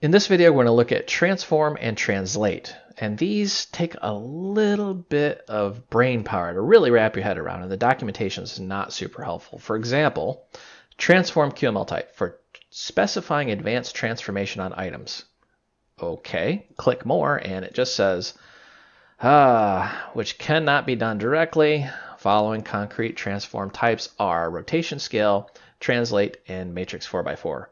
In this video, we're going to look at transform and translate. And these take a little bit of brain power to really wrap your head around, and the documentation is not super helpful. For example, transform QML type for specifying advanced transformation on items. Okay, click more, and it just says, which cannot be done directly. Following concrete transform types are rotation scale, translate, and matrix 4x4.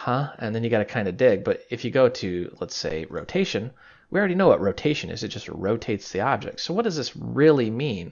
And then you got to kind of dig. But if you go to, let's say, rotation, we already know what rotation is. It just rotates the object. So what does this really mean?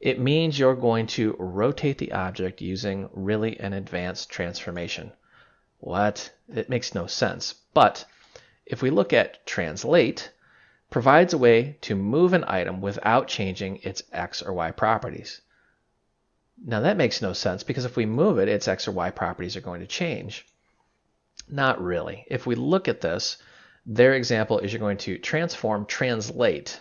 It means you're going to rotate the object using really an advanced transformation. What? It makes no sense. But if we look at translate, provides a way to move an item without changing its X or Y properties. Now that makes no sense, because if we move it, its X or Y properties are going to change. Not really. If we look at this, their example is you're going to transform translate.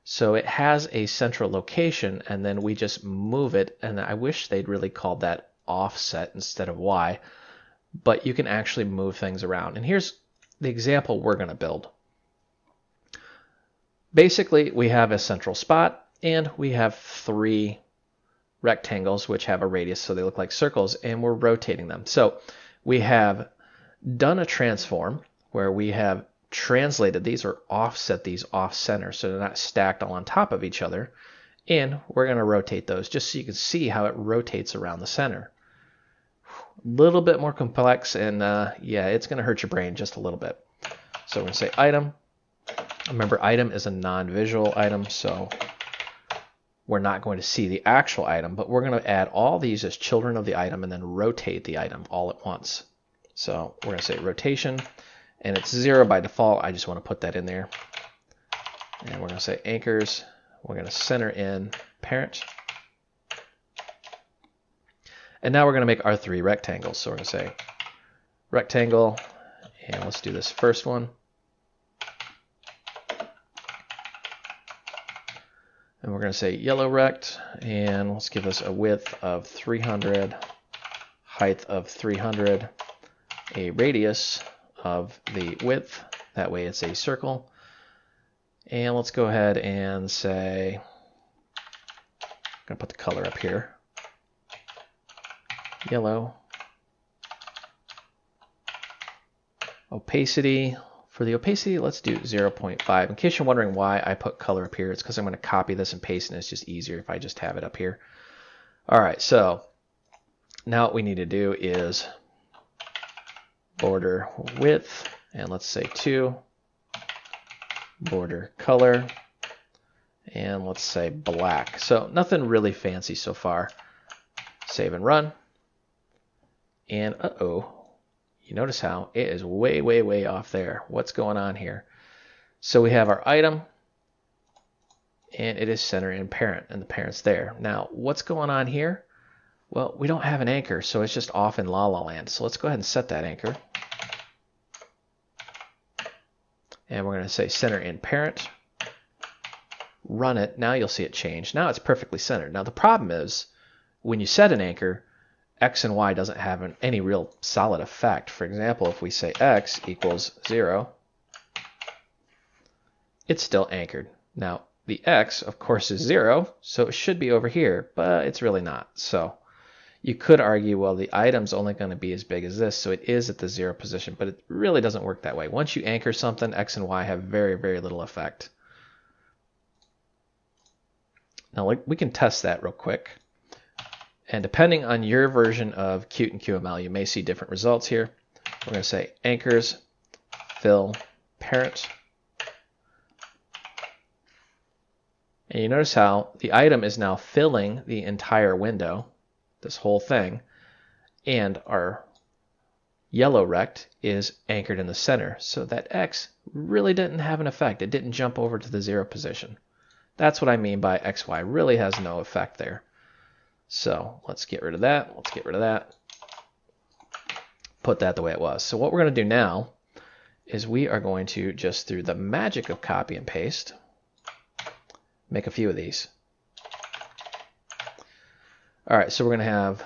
So it has a central location, and then we just move it. And I wish they'd really called that offset instead of Y. But you can actually move things around. And here's the example we're going to build. Basically, we have a central spot, and we have 3 rectangles which have a radius, so they look like circles, and we're rotating them. So we have done a transform where we have translated these or offset these off center so they're not stacked all on top of each other, and we're going to rotate those just so you can see how it rotates around the center. A little bit more complex, and yeah, it's going to hurt your brain just a little bit. So we're going to say item. Remember, item is a non-visual item, so we're not going to see the actual item, but we're going to add all these as children of the item and then rotate the item all at once. So we're going to say rotation, and it's 0 by default. I just want to put that in there. And we're going to say anchors. We're going to center in parent. And now we're going to make our 3 rectangles. So we're going to say rectangle, and let's do this first one. And we're going to say yellow rect, and let's give this a width of 300, height of 300, a radius of the width. That way it's a circle. And let's go ahead and say, I'm going to put the color up here. Yellow. Opacity. For the opacity, let's do 0.5. In case you're wondering why I put color up here, it's because I'm going to copy this and paste it, and it's just easier if I just have it up here. All right, so now what we need to do is border width, and let's say 2. Border color, and let's say black. So nothing really fancy so far. Save and run. And you notice how it is way, way, way off there. What's going on here? So we have our item, and it is center in parent, and the parent's there. Now, what's going on here? Well, we don't have an anchor, so it's just off in la la land. So let's go ahead and set that anchor. And we're going to say center in parent. Run it. Now you'll see it change. Now it's perfectly centered. Now the problem is, when you set an anchor, X and Y doesn't have any real solid effect. For example, if we say X equals 0, it's still anchored. Now, the X, of course, is 0, so it should be over here, but it's really not. So you could argue, well, the item's only going to be as big as this, so it is at the 0 position, but it really doesn't work that way. Once you anchor something, X and Y have very, very little effect. Now, we can test that real quick. And depending on your version of Qt and QML, you may see different results here. We're going to say anchors, fill, parent. And you notice how the item is now filling the entire window, this whole thing, and our yellow rect is anchored in the center. So that X really didn't have an effect. It didn't jump over to the 0 position. That's what I mean by XY really has no effect there. So let's get rid of that. Let's get rid of that. Put that the way it was. So what we're going to do now is we are going to, just through the magic of copy and paste, make a few of these. All right, so we're going to have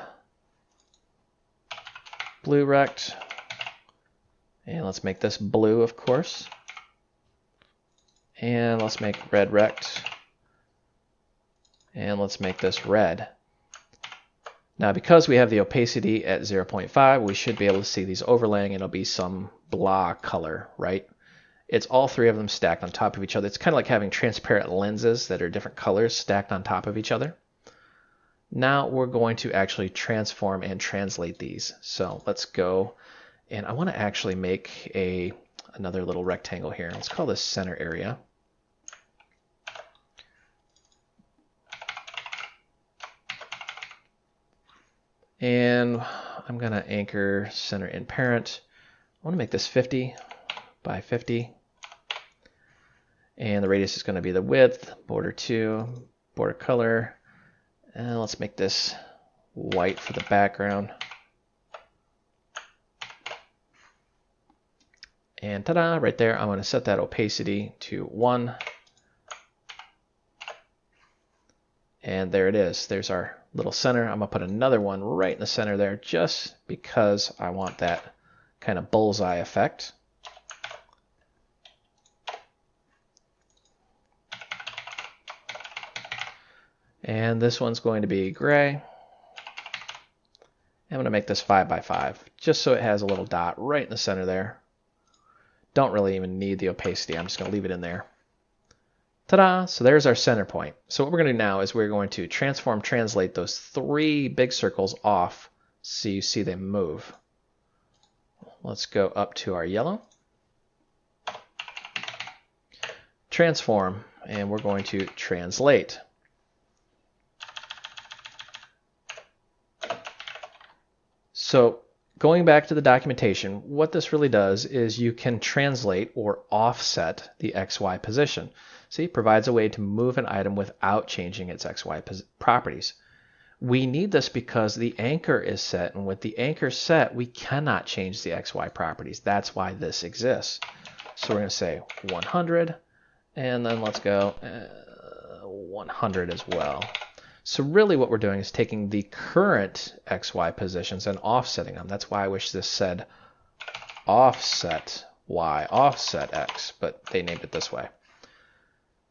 blue rect, And let's make this blue, of course. And let's make red rect. And let's make this red. Now, because we have the opacity at 0.5, we should be able to see these overlaying, and it'll be some blah color, right? It's all three of them stacked on top of each other. It's kind of like having transparent lenses that are different colors stacked on top of each other. Now we're going to actually transform and translate these. So let's go, and I want to actually make another little rectangle here. Let's call this center area. And I'm going to anchor center in parent. I want to make this 50 by 50. And the radius is going to be the width, border 2, border color. And let's make this white for the background. And ta-da, right there, I'm going to set that opacity to 1. And there it is. There's our little center. I'm going to put another one right in the center there just because I want that kind of bullseye effect. And this one's going to be gray. I'm going to make this 5 by 5 just so it has a little dot right in the center there. Don't really even need the opacity. I'm just going to leave it in there. Ta-da! So there's our center point. So what we're going to do now is we're going to transform, translate those 3 big circles off so you see them move. Let's go up to our yellow. Transform, and we're going to translate. So going back to the documentation, what this really does is you can translate or offset the XY position. See, it provides a way to move an item without changing its XY properties. We need this because the anchor is set, and with the anchor set, we cannot change the XY properties. That's why this exists. So we're going to say 100, and then let's go 100 as well. So really what we're doing is taking the current XY positions and offsetting them. That's why I wish this said offset Y, offset X, but they named it this way.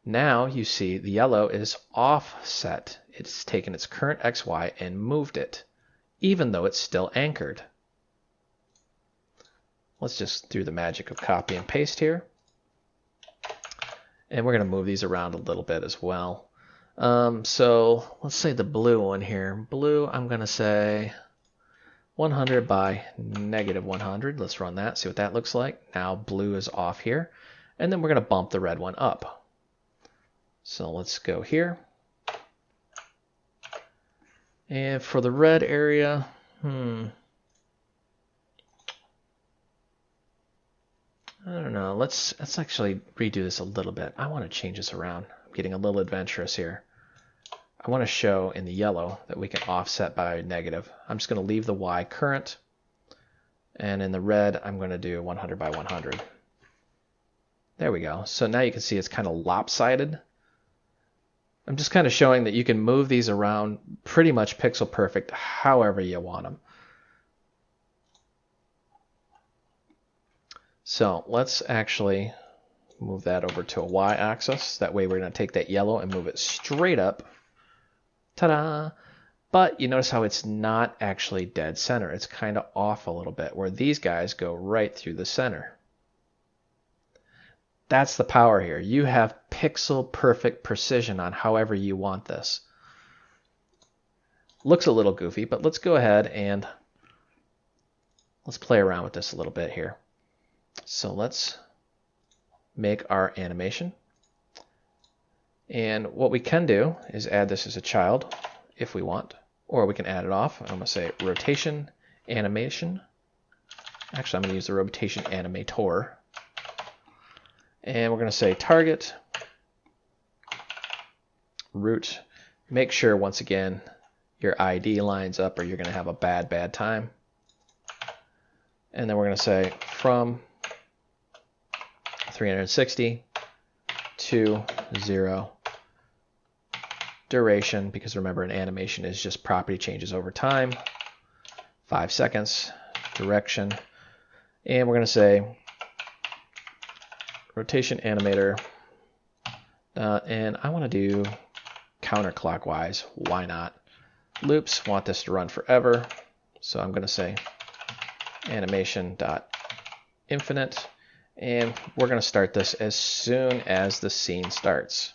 Now you see the yellow is offset. It's taken its current XY and moved it, even though it's still anchored. Let's just do the magic of copy and paste here. And we're going to move these around a little bit as well. So let's say the blue one here. Blue, I'm going to say 100 by negative 100. Let's run that, see what that looks like. Now blue is off here. And then we're going to bump the red one up. So let's go here. And for the red area, I don't know. Let's actually redo this a little bit. I want to change this around. I'm getting a little adventurous here. I want to show in the yellow that we can offset by negative. I'm just going to leave the Y current. And in the red, I'm going to do 100 by 100. There we go. So now you can see it's kind of lopsided. I'm just kind of showing that you can move these around pretty much pixel perfect however you want them. So let's actually move that over to a y-axis. That way we're going to take that yellow and move it straight up. Ta-da! But you notice how it's not actually dead center. It's kind of off a little bit, where these guys go right through the center. That's the power here. You have pixel perfect precision on however you want this. Looks a little goofy, but let's go ahead and let's play around with this a little bit here. So let's make our animation. And what we can do is add this as a child if we want, or we can add it off. I'm going to say rotation animation. Actually, I'm going to use the rotation animator. And we're going to say target, root. Make sure, once again, your ID lines up or you're going to have a bad time. And then we're going to say from 360 to 0. Duration, because remember an animation is just property changes over time. 5 seconds. Direction. And we're going to say rotation animator, and I want to do counterclockwise. Why not? Loops, want this to run forever. So I'm going to say animation.infinite, and we're going to start this as soon as the scene starts.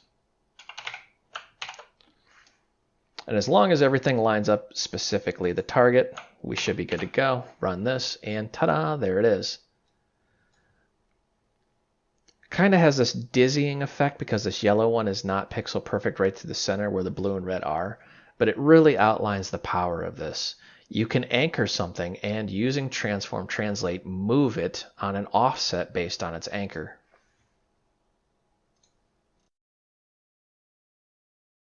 And as long as everything lines up specifically the target, we should be good to go. Run this, and ta-da, there it is. Kind of has this dizzying effect because this yellow one is not pixel perfect right through the center where the blue and red are, but it really outlines the power of this. You can anchor something and using transform translate move it on an offset based on its anchor.